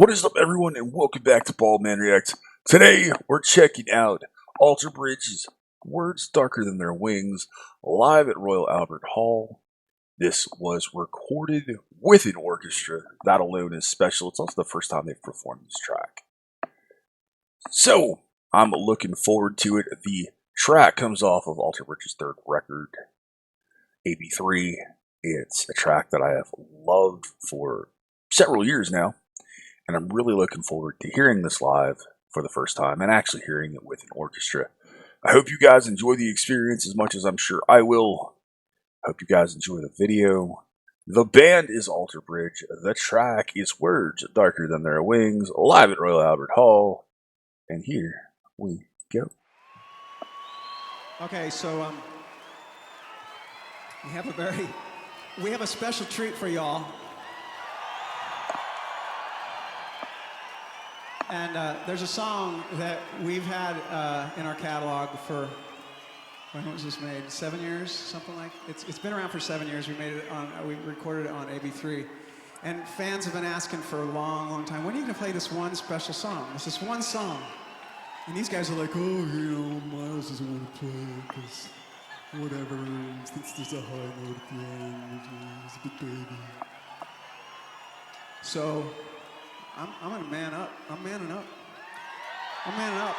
What is up, everyone, and welcome back to Baldmanreacts. Today, we're checking out Alter Bridge's Words Darker Than Their Wings live at Royal Albert Hall. This was recorded with an orchestra. That alone is special. It's also the first time they've performed this track. So, I'm looking forward to it. The track comes off of Alter Bridge's third record, AB3. It's a track that I have loved for several years now. And I'm really looking forward to hearing this live for the first time and actually hearing it with an orchestra. I hope you guys enjoy the experience as much as I'm sure I will. I hope you guys enjoy the video. The band is Alter Bridge. The track is Words Darker Than Their Wings, live at Royal Albert Hall. And here we go. Okay, so we have a special treat for y'all. And there's a song that we've had in our catalog for, when was this made? 7 years, something like. It's been around for 7 years. We recorded it on AB3, and fans have been asking for a long, long time. When are you gonna play this one special song? It's this one song, and these guys are like, Miles doesn't want to play it because whatever. It's just a high note at the end. It's a big baby. So. I'm gonna man up. I'm manning up. I'm manning up.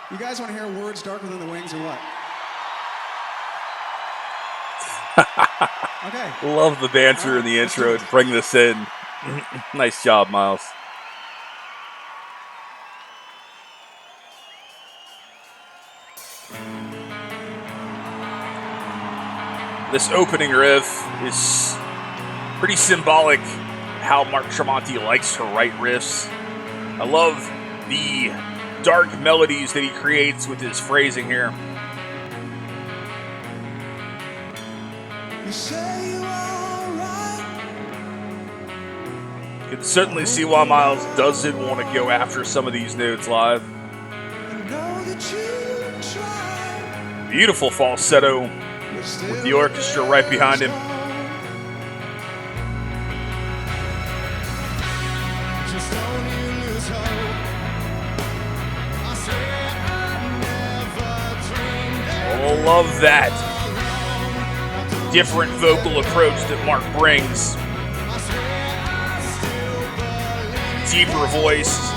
You guys want to hear Words Darker Than the Wings or what? Okay. Love the banter in the intro to bring this in. Nice job, Miles. This opening riff is pretty symbolic. How Mark Tremonti likes to write riffs. I love the dark melodies that he creates with his phrasing here. You can certainly see why Miles doesn't want to go after some of these notes live. Beautiful falsetto with the orchestra right behind him. Love that different vocal approach that Mark brings. Deeper voice.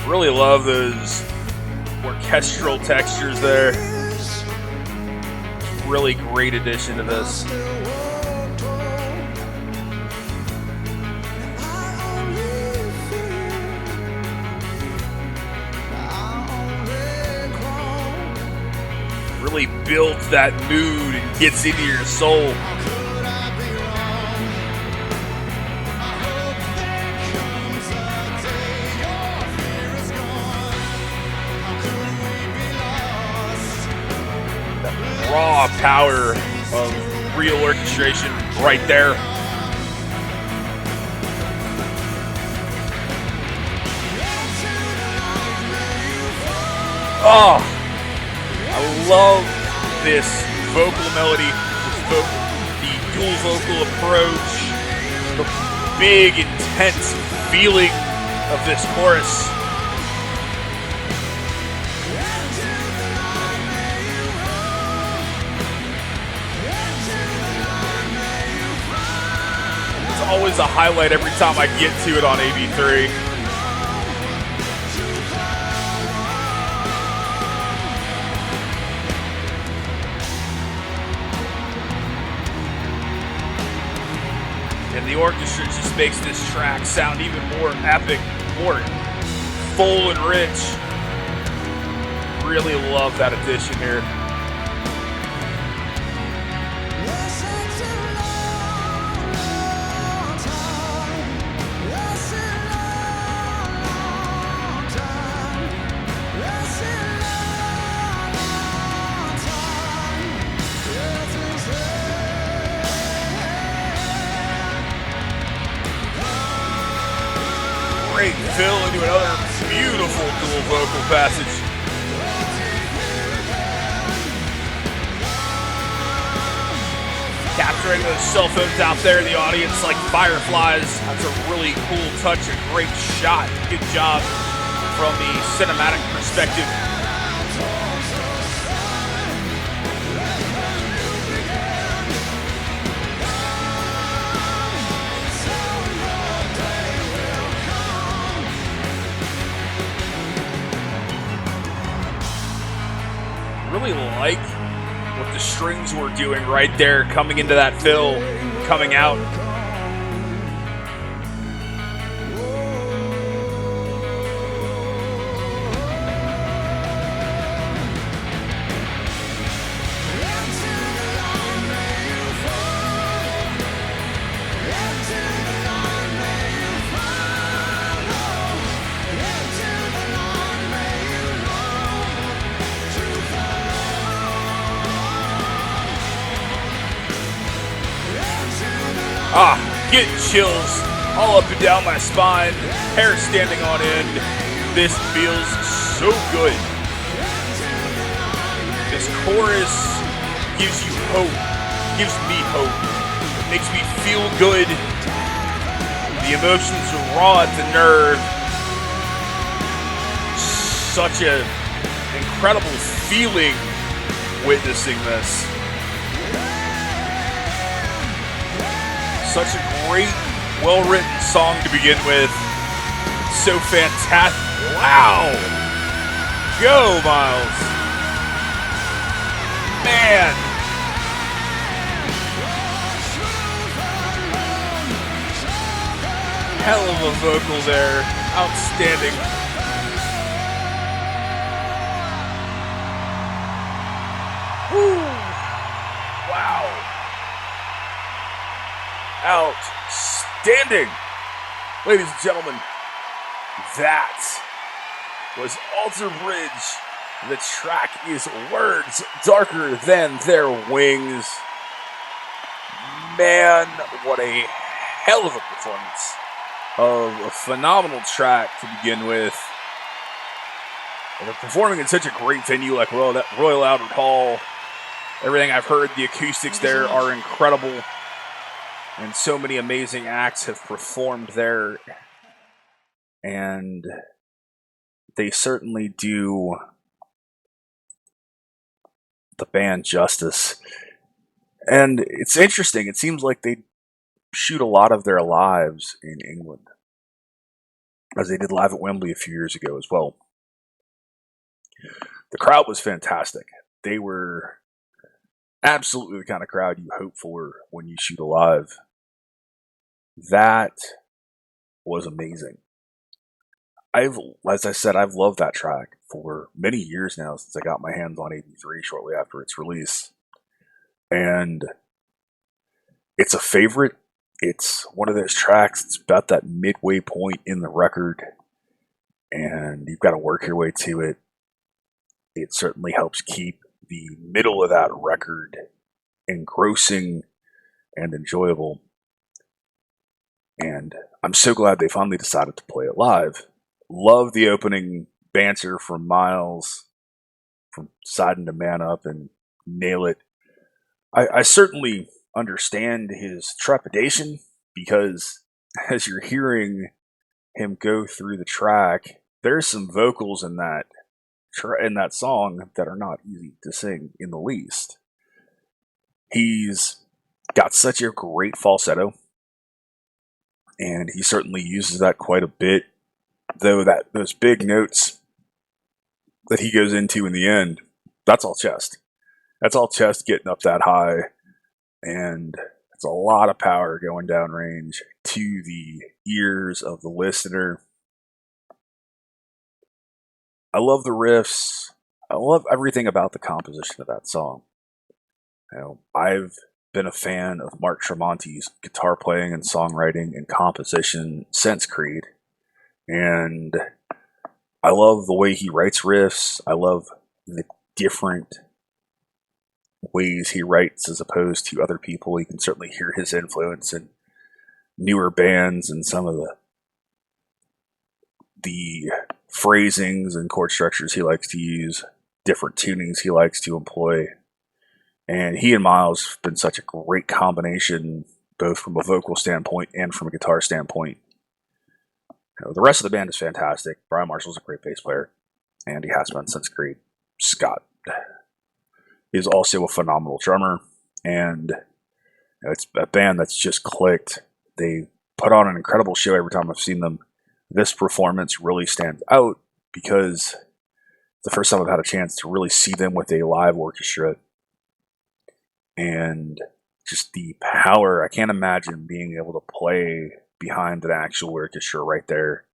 Really love those orchestral textures there. Really great addition to this. Really builds that mood and gets into your soul. That raw power of real orchestration right there. Oh! I love this vocal melody, the dual vocal approach, the big, intense feeling of this chorus. It's always a highlight every time I get to it on AB3. And the orchestra just makes this track sound even more epic, more full and rich. Really love that addition here. Great fill into another beautiful dual vocal passage. capturing those cell phones out there in the audience like fireflies. That's a really cool touch, a great shot. Good job from the cinematic perspective. Really like what the strings were doing right there, coming into that fill, coming out. Getting chills all up and down my spine, hair standing on end. This feels so good. This chorus gives you hope, gives me hope. It makes me feel good. The emotions are raw at the nerve. Such an incredible feeling witnessing this. Such a great, well-written song to begin with. So fantastic. Wow. Go, Miles. Man. Hell of a vocal there. Outstanding. Woo. Wow. Outstanding. Ladies and gentlemen, that was Alter Bridge. The track is Words Darker Than Their Wings. Man, what a hell of a performance of a phenomenal track to begin with. And they're performing in such a great venue like Royal Albert Hall. Everything I've heard, the acoustics there are incredible. And so many amazing acts have performed there. And they certainly do the band justice. And it's interesting. It seems like they shoot a lot of their lives in England, as they did live at Wembley a few years ago as well. The crowd was fantastic. They were absolutely the kind of crowd you hope for when you shoot a live. That was amazing. As I said, I've loved that track for many years now, since I got my hands on AB3 shortly after its release. And it's a favorite. It's one of those tracks that's about that midway point in the record, and you've got to work your way to it. It certainly helps keep the middle of that record engrossing and enjoyable. And I'm so glad they finally decided to play it live. Love the opening banter from Miles, from deciding to man up and nail it. I certainly understand his trepidation, because as you're hearing him go through the track, there's some vocals in that song that are not easy to sing in the least. He's got such a great falsetto, and he certainly uses that quite a bit, though those big notes that he goes into in the end, that's all chest. That's all chest getting up that high, and it's a lot of power going down range to the ears of the listener. I love the riffs. I love everything about the composition of that song. I've been a fan of Mark Tremonti's guitar playing and songwriting and composition since Creed. And I love the way he writes riffs. I love the different ways he writes as opposed to other people. You can certainly hear his influence in newer bands and some of the phrasings and chord structures he likes to use, different tunings he likes to employ. And he and Miles have been such a great combination, both from a vocal standpoint and from a guitar standpoint. The rest of the band is fantastic. Brian Marshall's a great bass player, and he has been since grade. Scott is also a phenomenal drummer, and it's a band that's just clicked. They put on an incredible show every time I've seen them. This performance really stands out because it's the first time I've had a chance to really see them with a live orchestra, and just the power. I can't imagine being able to play behind an actual orchestra right there.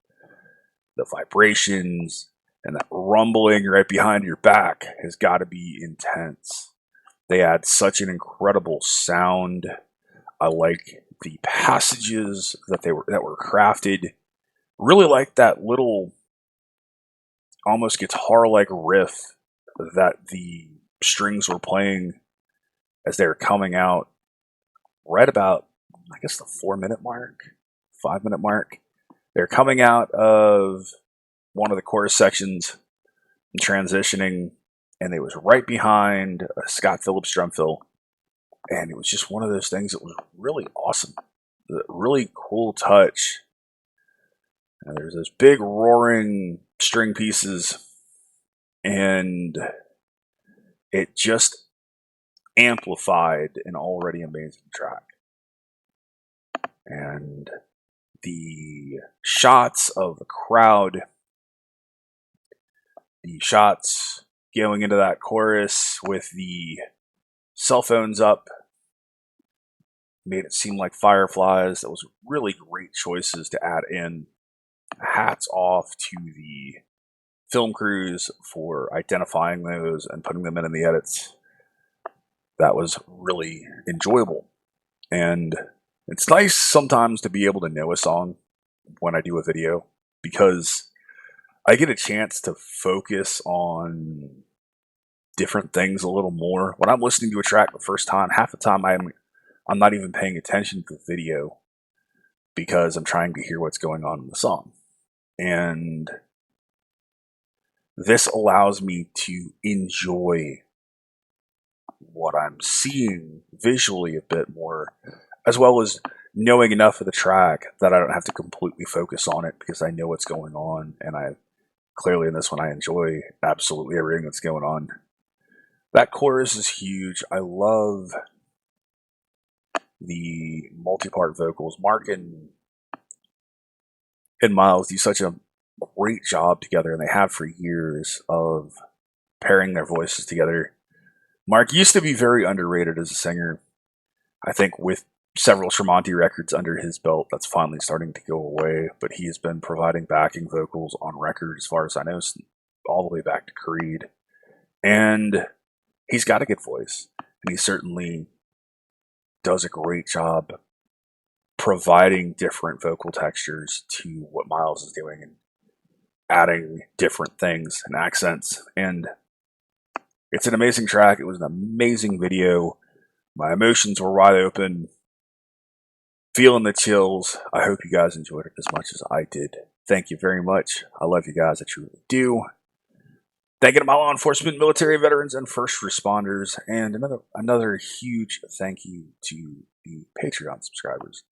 The vibrations and that rumbling right behind your back has got to be intense. They had such an incredible sound. I like the passages that were crafted. Really like that little almost guitar-like riff that the strings were playing as they were coming out right about, I guess, the 4-minute mark, 5-minute mark. They're coming out of one of the chorus sections and transitioning, and it was right behind a Scott Phillips drum fill. And it was just one of those things that was really awesome. A really cool touch. And there's those big roaring string pieces, and it just amplified an already amazing track. And the shots of the crowd, the shots going into that chorus with the cell phones up, made it seem like fireflies. That was really great choices to add in. Hats off to the film crews for identifying those and putting them in the edits. That was really enjoyable. And it's nice sometimes to be able to know a song when I do a video, because I get a chance to focus on different things a little more. When I'm listening to a track the first time, half the time I'm not even paying attention to the video because I'm trying to hear what's going on in the song. And this allows me to enjoy what I'm seeing visually a bit more, as well as knowing enough of the track that I don't have to completely focus on it because I know what's going on. And I clearly in this one, I enjoy absolutely everything that's going on. That chorus is huge. I love the multi-part vocals. Mark and Miles do such a great job together, and they have for years, of pairing their voices together. Mark used to be very underrated as a singer. I think with several Tremonti records under his belt, that's finally starting to go away, but he has been providing backing vocals on record, as far as I know, all the way back to Creed. And he's got a good voice, and he certainly does a great job providing different vocal textures to what Miles is doing and adding different things and accents. And it's an amazing track. It was an amazing video. My emotions were wide open, feeling the chills. I hope you guys enjoyed it as much as I did. Thank you very much. I love you guys. I truly do. Thank you to my law enforcement, military veterans, and first responders. And another huge thank you to the Patreon subscribers.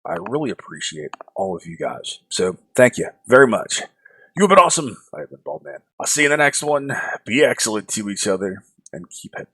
I really appreciate all of you guys. So thank you very much. You have been awesome. I have been Baldman. I'll see you in the next one. Be excellent to each other and keep it